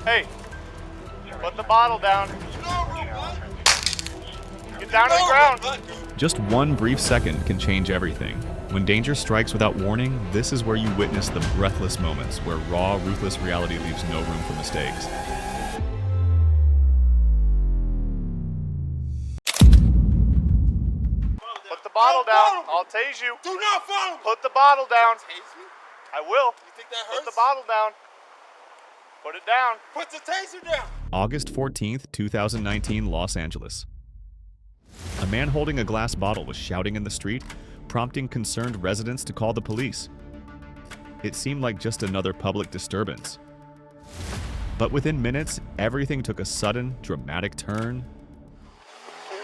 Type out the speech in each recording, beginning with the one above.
Hey, put the bottle down. Get down to the ground. Just one brief second can change everything. When danger strikes without warning, this is where you witness the breathless moments where raw, ruthless reality leaves no room for mistakes. Put the bottle down. I'll tase you. Do not follow me. Put the bottle down. Tase me? I will. You think that hurts? Put the bottle down. Put it down. Put the taser down. August 14th, 2019, Los Angeles. A man holding a glass bottle was shouting in the street, prompting concerned residents to call the police. It seemed like just another public disturbance. But within minutes, everything took a sudden, dramatic turn. Hey,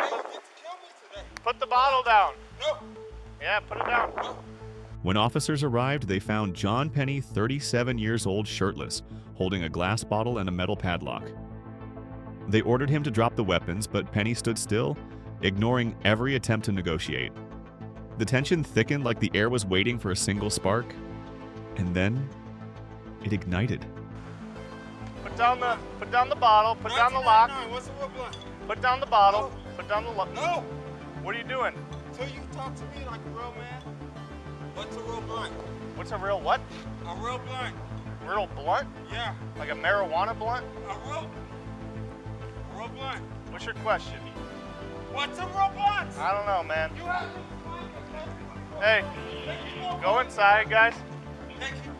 you get to kill me today. Put the bottle down. No. Yeah, put it down. No. When officers arrived, they found John Penny, 37 years old, shirtless, holding a glass bottle and a metal padlock. They ordered him to drop the weapons, but Penny stood still, ignoring every attempt to negotiate. The tension thickened like the air was waiting for a single spark, and then it ignited. Put down the bottle. Put down the lock. 1999, what's the real blunt? Put down the bottle. No. Put down the lock. No. What are you doing? Till you talk to me like a real man. What's a real blunt? What's a real what? A real blunt. Real blunt? Yeah. Like a marijuana blunt? A real blunt. What's your question? What's a real blunt? I don't know, man. You have Hey, go inside, guys. Thank you.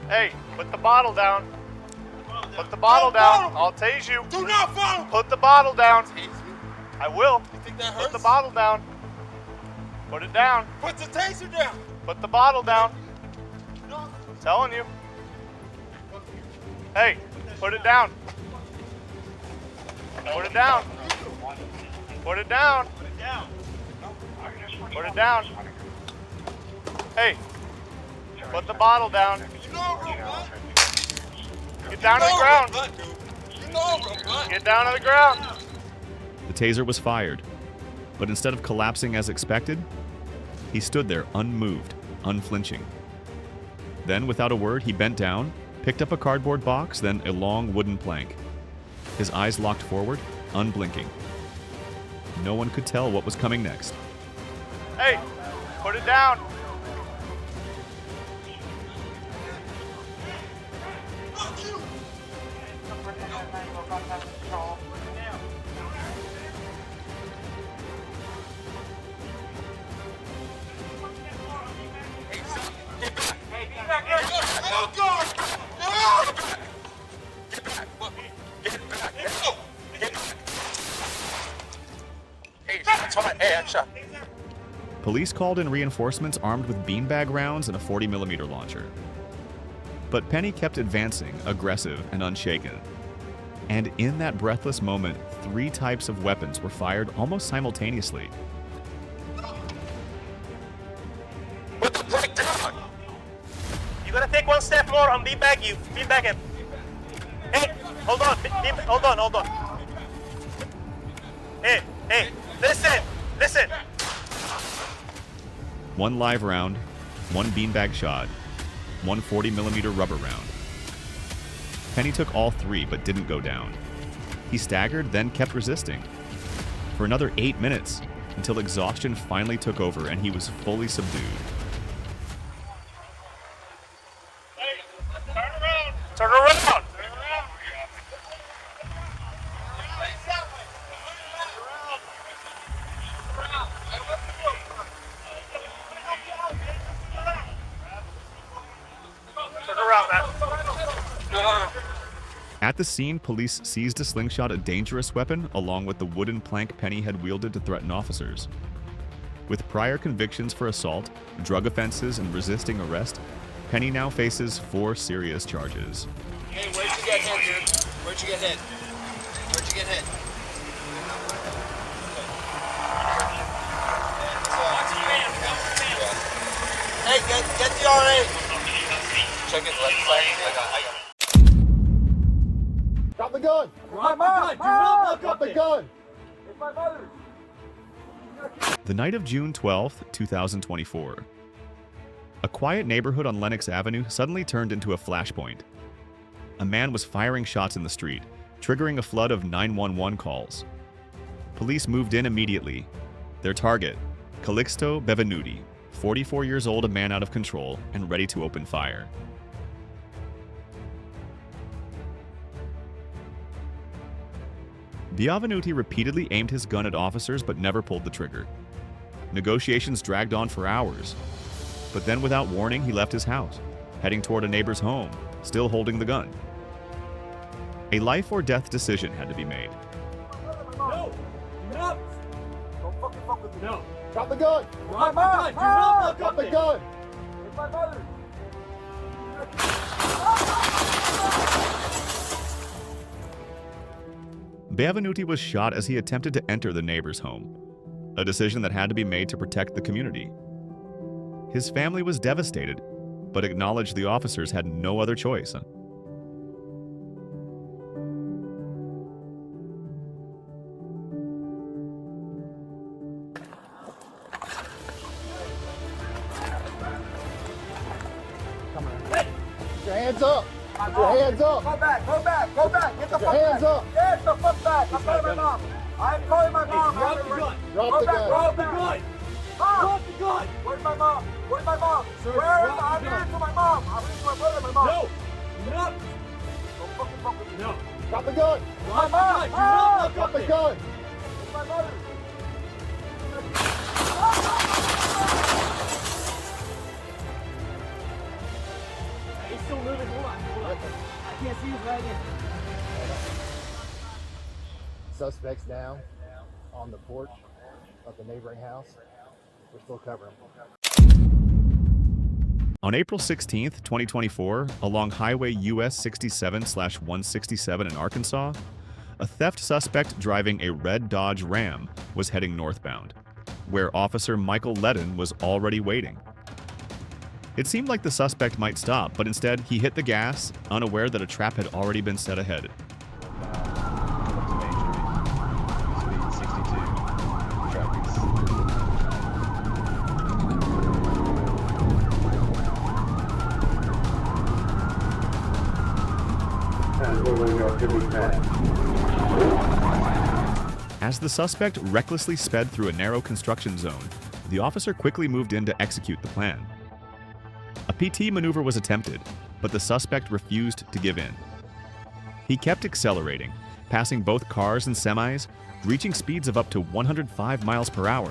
Hey, put the bottle down. Put the bottle down. I'll tase you. Do not follow me. Put the bottle down. Tase me? I will. You think that hurts? Put the bottle down. Put it down. Put the taser down. Put the bottle down. No. I'm telling you. Hey, put it down. Put it down. Put it down. Put it down. Hey, put the bottle down. You know a real blunt? Get down to the ground. You know a real blunt. Get down to the ground. The taser was fired, but instead of collapsing as expected, he stood there unmoved, unflinching. Then, without a word, he bent down, picked up a cardboard box, then a long wooden plank. His eyes locked forward, unblinking. No one could tell what was coming next. Hey, put it down. Fuck you. Oh, God. Police called in reinforcements armed with beanbag rounds and a 40mm launcher. But Penny kept advancing, aggressive and unshaken. And in that breathless moment, 3 types of weapons were fired almost simultaneously. Put the brake down. You gotta take one step more and beanbag you. Beanbag him. Hey, hold on. Hold on. Hey, listen. 1 live round, 1 beanbag shot, 1 40mm rubber round. Penny took all 3 but didn't go down. He staggered, then kept resisting. For another 8 minutes, until exhaustion finally took over and he was fully subdued. Hey, turn around. At the scene, police seized a slingshot, a dangerous weapon, along with the wooden plank Penny had wielded to threaten officers. With prior convictions for assault, drug offenses, and resisting arrest, Penny now faces 4 serious charges. Hey, where'd you get hit, dude? Where'd you get hit? Hey, get the RA. Check his left side. Drop the gun! Drop the gun! Do not look Drop up the there. gun! It's my mother. The night of June 12, 2024. A quiet neighborhood on Lenox Avenue suddenly turned into a flashpoint. A man was firing shots in the street, triggering a flood of 911 calls. Police moved in immediately. Their target, Calixto Bevenuti, 44 years old, a man out of control and ready to open fire. Bevenuti repeatedly aimed his gun at officers but never pulled the trigger. Negotiations dragged on for hours. But then without warning, he left his house, heading toward a neighbor's home, still holding the gun. A life or death decision had to be made. No! No! Don't fucking fuck with me. No! Drop the gun! Drop the gun! Do not look Drop at the me! gun! It's my mother! Bevenuti was shot as he attempted to enter the neighbor's home, a decision that had to be made to protect the community. His family was devastated, but acknowledged the officers had no other choice. Put your hands up! Put your hands up! Go back! Go back! Go back! Get the Put your fuck hands back! up! Get the fuck back! I'm calling my mom! I'm calling my mom! Drop the gun! Drop Go the back! gun! Drop the gun! Mom! Drop the gun! Where's my mom? Where's my mom? Sir, Where is drop I'm the gun. here to my mom! I'm here to my brother, my mom! No! No! Don't fucking fuck with me! No! Drop the gun! My mom! Do not look Drop at the me! gun! It's my mother! He's still moving. Hold on. I can't see his wagon. Suspects down on the porch of the neighboring house. We're still covering them. On April 16, 2024, along Highway US 67/167 in Arkansas, a theft suspect driving a red Dodge Ram was heading northbound, where Officer Michael Ledden was already waiting. It seemed like the suspect might stop, but instead he hit the gas, unaware that a trap had already been set ahead. As the suspect recklessly sped through a narrow construction zone, the officer quickly moved in to execute the plan. A PT maneuver was attempted, but the suspect refused to give in. He kept accelerating, passing both cars and semis, reaching speeds of up to 105 miles per hour.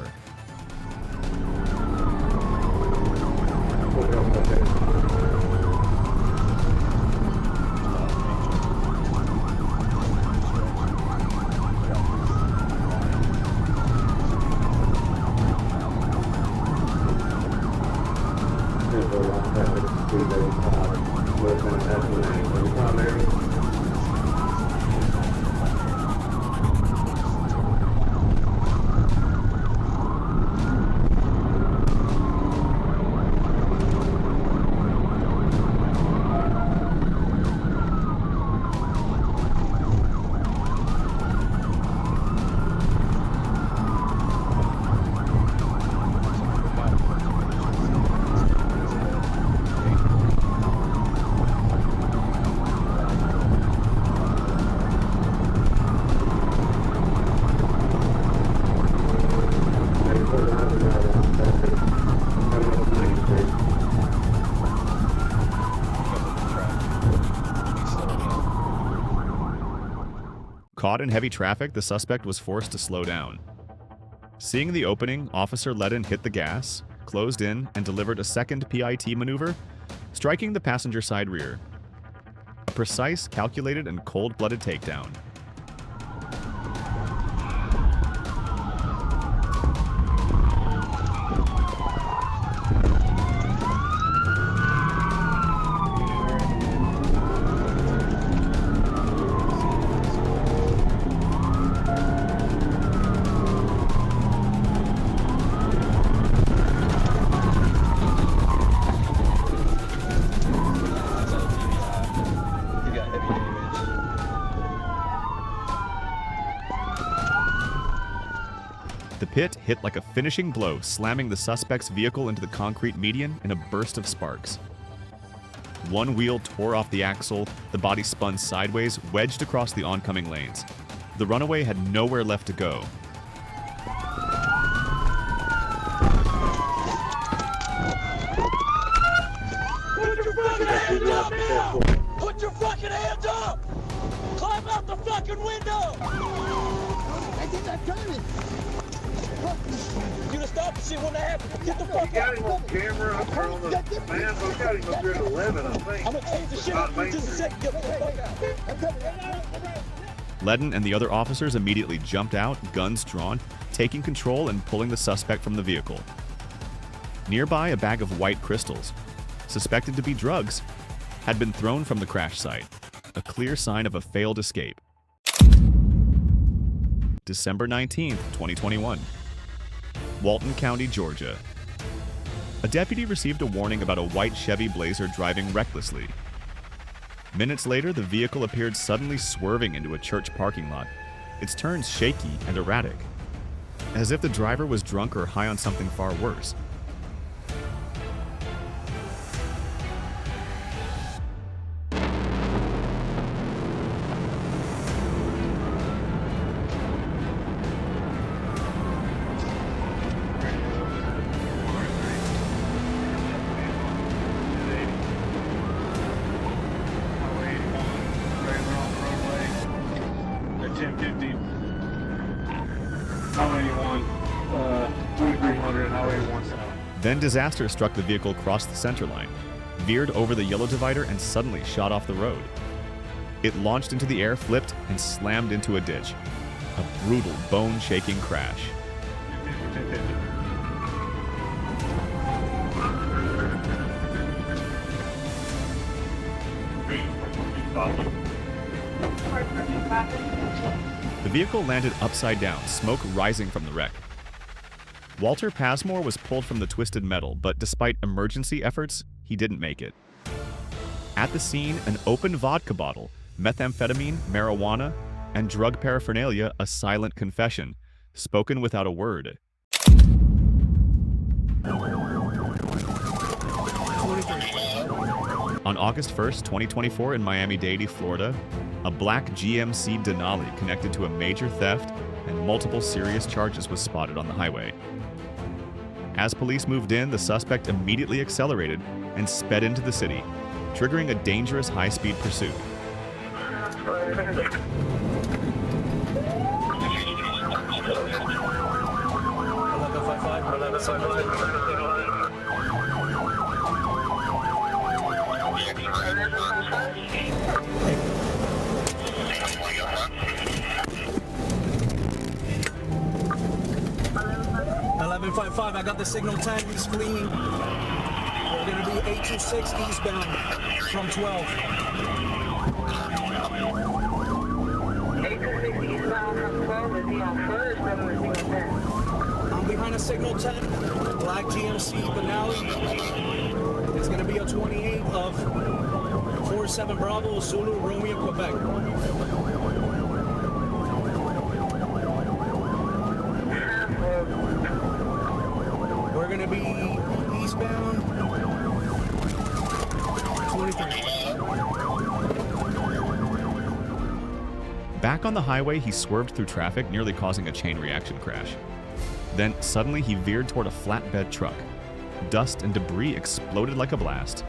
Caught in heavy traffic, the suspect was forced to slow down. Seeing the opening, Officer Ledden hit the gas, closed in, and delivered a second PIT maneuver, striking the passenger side rear. A precise, calculated, and cold-blooded takedown. hit like a finishing blow, slamming the suspect's vehicle into the concrete median in a burst of sparks. One wheel tore off the axle, the body spun sideways, wedged across the oncoming lanes. The runaway had nowhere left to go. Put your fucking hands up now! Put your fucking hands up! Climb out the fucking window! I did not turn it. You gonna stop and see what happened? Get the fuck Got out! him on camera. I'm on the man. We got him up here at 11, I think. I'm gonna change the shit up for just a second. Get the fuck out! Ledden and the other officers immediately jumped out, guns drawn, taking control and pulling the suspect from the vehicle. Nearby, a bag of white crystals, suspected to be drugs, had been thrown from the crash site, a clear sign of a failed escape. December 19, 2021. Walton County, Georgia. A deputy received a warning about a white Chevy Blazer driving recklessly. Minutes later, the vehicle appeared suddenly swerving into a church parking lot, its turns shaky and erratic, as if the driver was drunk or high on something far worse. Then disaster struck the vehicle across the center line, veered over the yellow divider, and suddenly shot off the road. It launched into the air, flipped, and slammed into a ditch. A brutal, bone-shaking crash. The vehicle landed upside down, smoke rising from the wreck. Walter Passmore was pulled from the twisted metal, but despite emergency efforts, he didn't make it. At the scene, an open vodka bottle, methamphetamine, marijuana, and drug paraphernalia, a silent confession, spoken without a word. On August 1st, 2024, in Miami-Dade, Florida, a black GMC Denali connected to a major theft and multiple serious charges was spotted on the highway. As police moved in, the suspect immediately accelerated and sped into the city, triggering a dangerous high-speed pursuit. I got the signal 10, he's fleeing. We're going to be 826 eastbound from 12. 826 eastbound from 12, is he on foot or is he on signal 10? I'm behind a signal 10, black GMC Denali. It's going to be a 28 of 47 Bravo, Zulu, Romeo, Quebec. We're going to be eastbound 23. Back on the highway, he swerved through traffic, nearly causing a chain reaction crash. Then, suddenly, he veered toward a flatbed truck. Dust and debris exploded like a blast.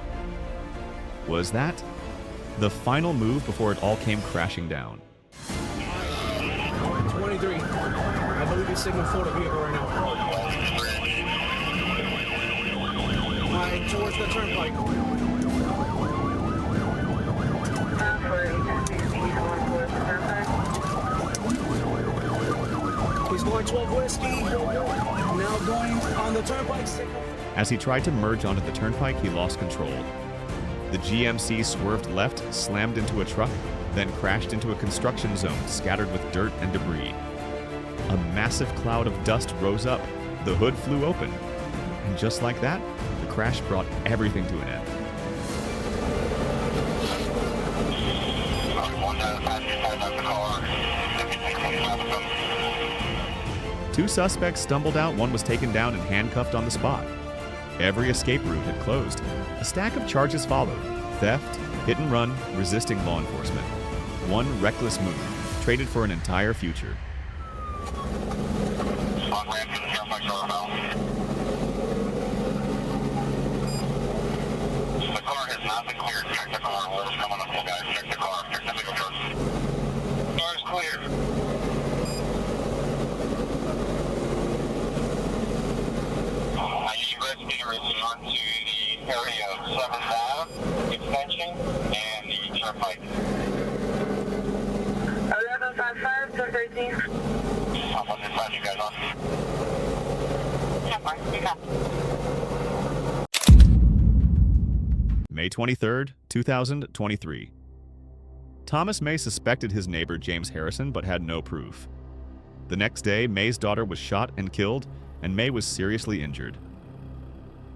Was that the final move before it all came crashing down? 23. I believe he's signal 4 to vehicle right now. Right towards the turnpike. He's going 12 whiskey. Now going on the turnpike signal. As he tried to merge onto the turnpike, he lost control. The GMC swerved left, slammed into a truck, then crashed into a construction zone scattered with dirt and debris. A massive cloud of dust rose up, the hood flew open, and just like that, the crash brought everything to an end. 2 suspects stumbled out, one was taken down and handcuffed on the spot. Every escape route had closed. A stack of charges followed: theft, hit and run, resisting law enforcement. One reckless move, traded for an entire future. The car has not been cleared. Check the car. Orders coming up, guys. Check the car. Check the vehicle first. Car is clear. I need you guys to get onto the area of 7th Ave extension and the turnpike. 1155 to 13. I'm on this side, you guys on. May 23rd, 2023. Thomas May suspected his neighbor James Harrison but had no proof. The next day, May's daughter was shot and killed, and May was seriously injured.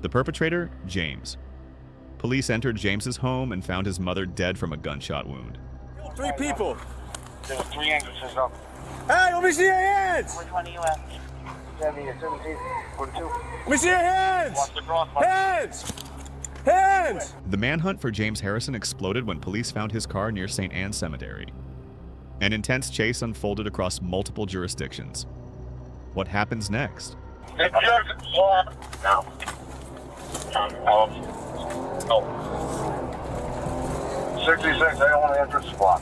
The perpetrator, James. Police entered James's home and found his mother dead from a gunshot wound. 3 people. There's 3 entrances up. Hey, let me see your hands. Which one are you at? 17, 42. Let me see your hands. Watch the cross. Hands. Hands. The manhunt for James Harrison exploded when police found his car near St. Anne's Cemetery. An intense chase unfolded across multiple jurisdictions. What happens next? No. No. 66, I don't want to enter the spot.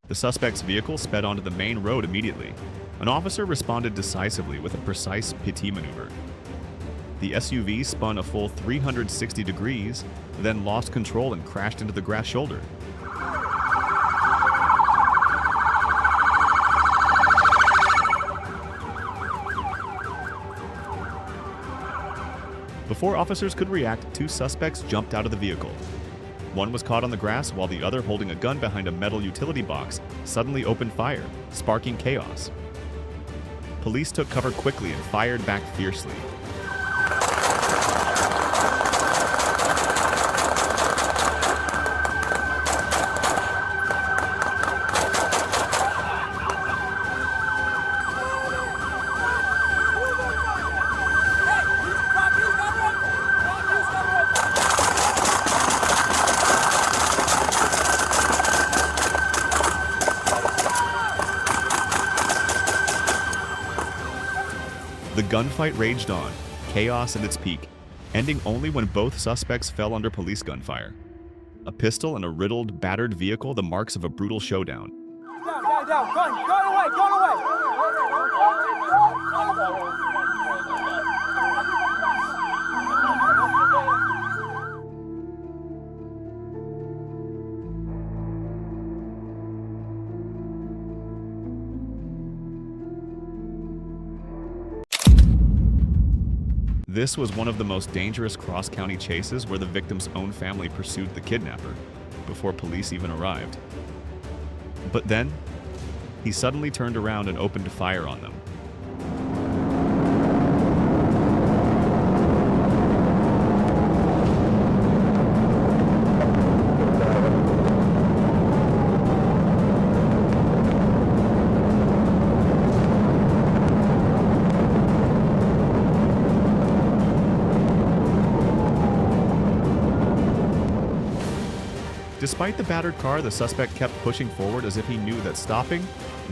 The suspect's vehicle sped onto the main road immediately. An officer responded decisively with a precise PT maneuver. The SUV spun a full 360 degrees, then lost control and crashed into the grass shoulder. Before officers could react, 2 suspects jumped out of the vehicle. One was caught on the grass while the other, holding a gun behind a metal utility box, suddenly opened fire, sparking chaos. Police took cover quickly and fired back fiercely. The gunfight raged on, chaos at its peak, ending only when both suspects fell under police gunfire. A pistol and a riddled, battered vehicle, the marks of a brutal showdown. Down. Go away. This was one of the most dangerous cross-county chases where the victim's own family pursued the kidnapper before police even arrived. But then, he suddenly turned around and opened fire on them. Despite the battered car, the suspect kept pushing forward as if he knew that stopping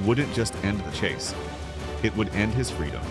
wouldn't just end the chase. It would end his freedom.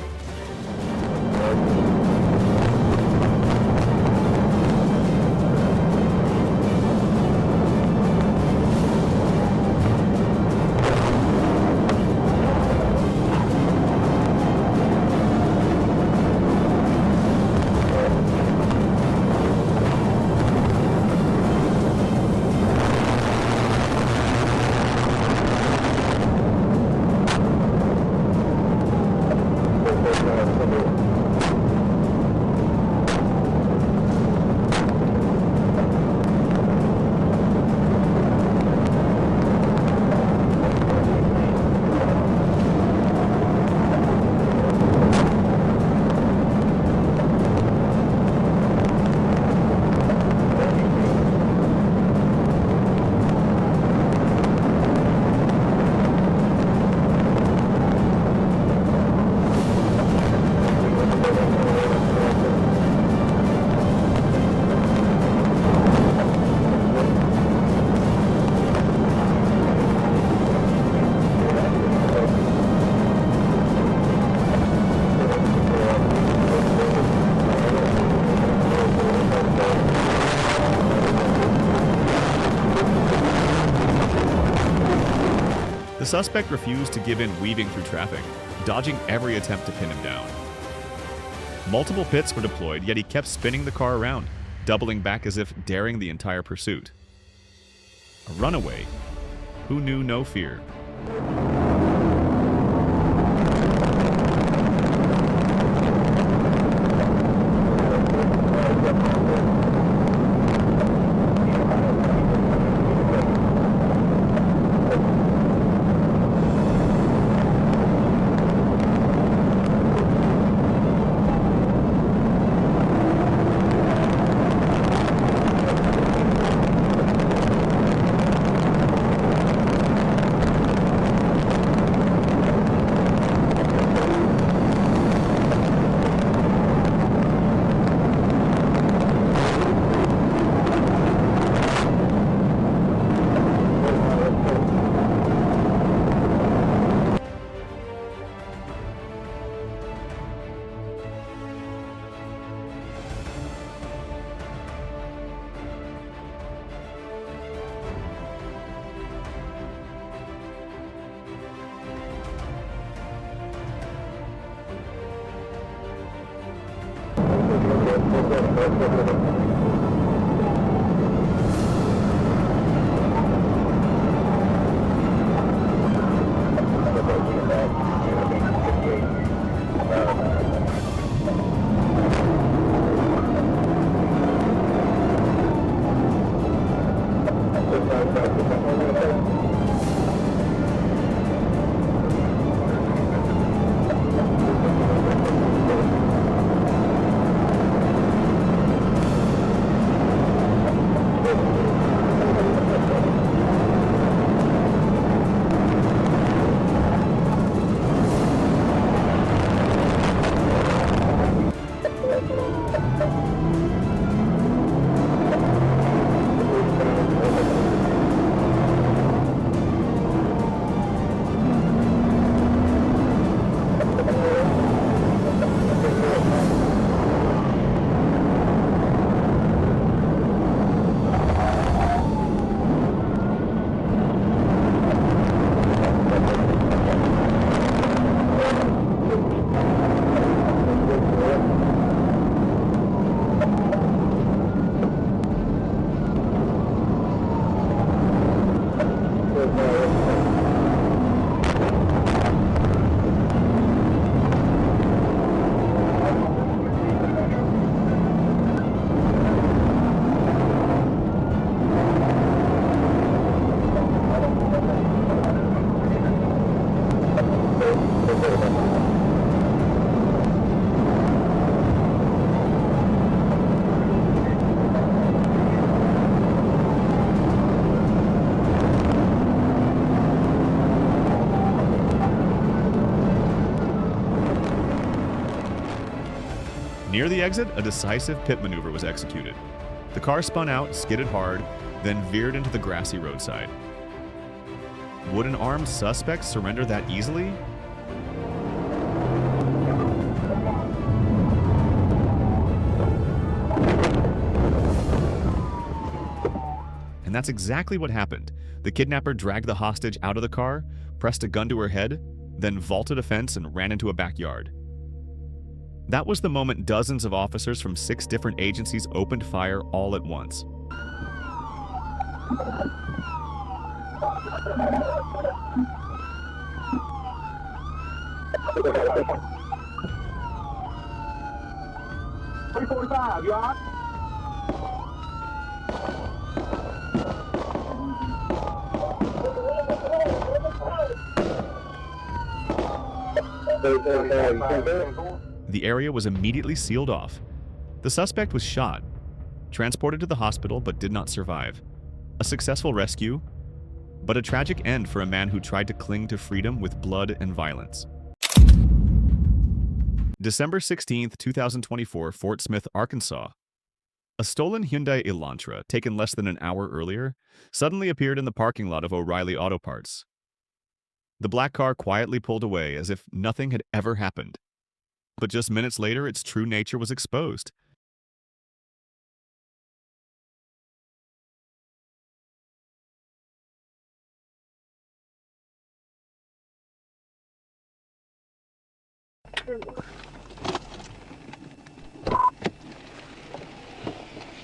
suspect refused to give in, weaving through traffic, dodging every attempt to pin him down. Multiple pits were deployed, yet he kept spinning the car around, doubling back as if daring the entire pursuit. A runaway who knew no fear. Near the exit, a decisive pit maneuver was executed. The car spun out, skidded hard, then veered into the grassy roadside. Would an armed suspect surrender that easily? And that's exactly what happened. The kidnapper dragged the hostage out of the car, pressed a gun to her head, then vaulted a fence and ran into a backyard. That was the moment dozens of officers from 6 different agencies opened fire all at once. You on? The area was immediately sealed off. The suspect was shot, transported to the hospital, but did not survive. A successful rescue, but a tragic end for a man who tried to cling to freedom with blood and violence. December 16, 2024, Fort Smith, Arkansas. A stolen Hyundai Elantra, taken less than an hour earlier, suddenly appeared in the parking lot of O'Reilly Auto Parts. The black car quietly pulled away as if nothing had ever happened. But just minutes later, its true nature was exposed.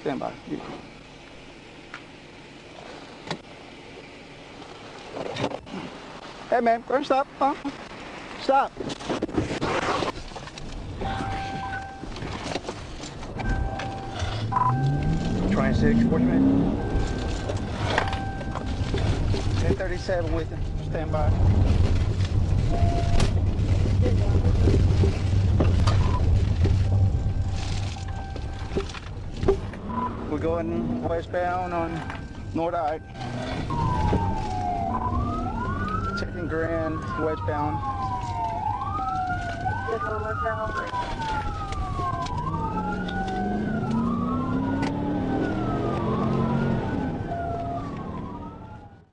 Stand by. Hey man, go stop. Huh? Stop. Twenty-six. What do you mean? 1037 with him. Stand by. We're going westbound on North I. Taking Grand westbound.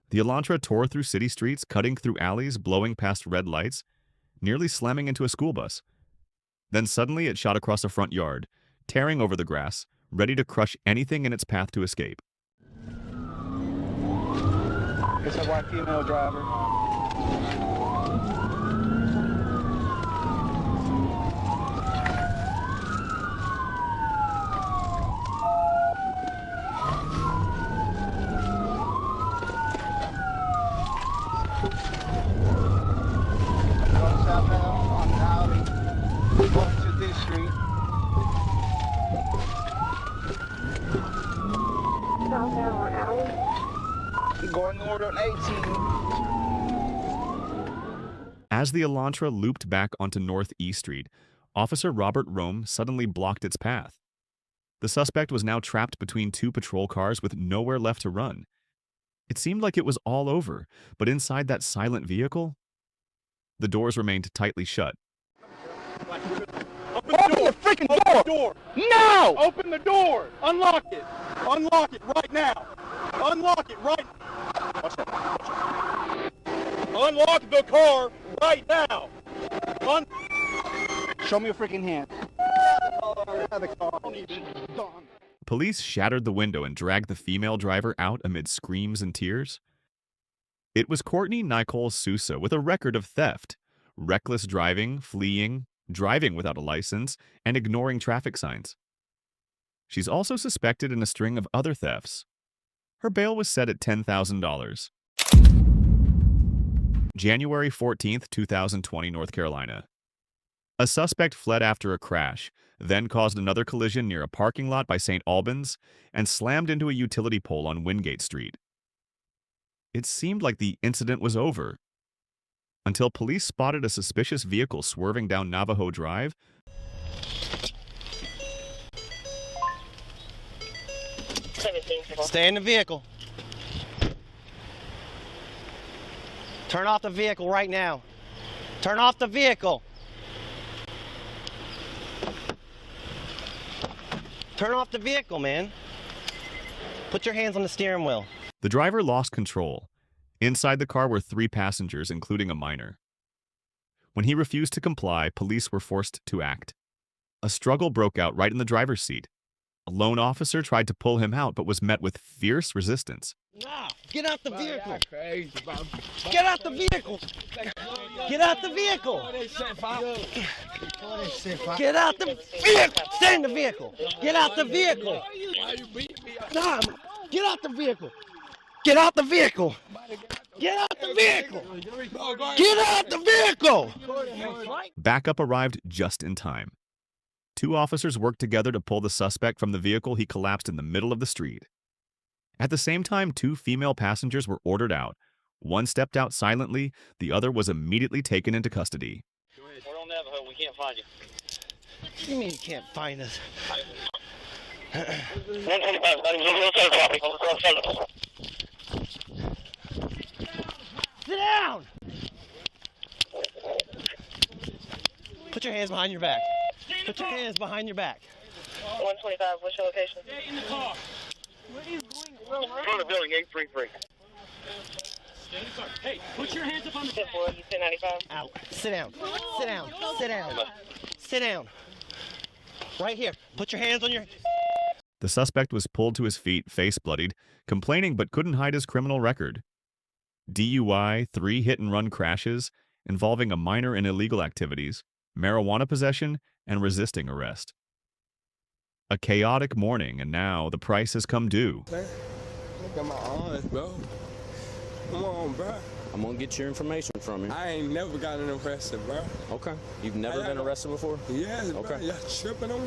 The Elantra tore through city streets, cutting through alleys, blowing past red lights, nearly slamming into a school bus. Then suddenly it shot across a front yard, tearing over the grass, ready to crush anything in its path to escape. It's a white female driver. Going southbound on the alley, going to this street. Southbound alley. Going north on 18. As the Elantra looped back onto North E Street, Officer Robert Rome suddenly blocked its path. The suspect was now trapped between two patrol cars with nowhere left to run. It seemed like it was all over, but inside that silent vehicle, the doors remained tightly shut. Open the freaking door! No! Open the door! Unlock it! Unlock it right now! Unlock it right now! Unlock the car right now! Show me your freaking hand. The car. Police shattered the window and dragged the female driver out amid screams and tears. It was Courtney Nicole Sousa with a record of theft, reckless driving, fleeing, driving without a license, and ignoring traffic signs. She's also suspected in a string of other thefts. Her bail was set at $10,000. January 14th, 2020, North Carolina. A suspect fled after a crash, then caused another collision near a parking lot by St. Albans and slammed into a utility pole on Wingate Street. It seemed like the incident was over, until police spotted a suspicious vehicle swerving down Navajo Drive. Stay in the vehicle. Turn off the vehicle right now. Turn off the vehicle. Turn off the vehicle, man. Put your hands on the steering wheel. The driver lost control. Inside the car were 3 passengers, including a minor. When he refused to comply, police were forced to act. A struggle broke out right in the driver's seat. A lone officer tried to pull him out, but was met with fierce resistance. Nah, get out the vehicle. Get out the vehicle. Get out the vehicle. Get out the vehicle. Stay in the vehicle. Get out the vehicle. Nah, get out the vehicle. Get out the vehicle. Get out the vehicle. Get out the vehicle. Backup arrived just in time. 2 officers worked together to pull the suspect from the vehicle. He collapsed in the middle of the street. At the same time, 2 female passengers were ordered out. One stepped out silently, the other was immediately taken into custody. We're on Navajo. We can't find you. What do you mean you can't find us? 125. Sit down! Put your hands behind your back. Put your hands behind your back. 125, what's your location? Stay in the car. What is going on? Go to building 833. Stay in the car. Hey, put your hands up on the... 10-4, you 1095? Out. Sit down. Sit down. Sit down. Sit down. Right here. Put your hands on your... The suspect was pulled to his feet, face bloodied, complaining but couldn't hide his criminal record. DUI, 3 hit-and-run crashes, involving a minor in illegal activities, marijuana possession, and resisting arrest. A chaotic morning, and now the price has come due. Look at my eyes, bro. Come on, bro. I'm gonna get your information from you. I ain't never gotten arrested, bro. Okay. You've never been arrested before? Yes, bro. Okay. Y'all tripping on me?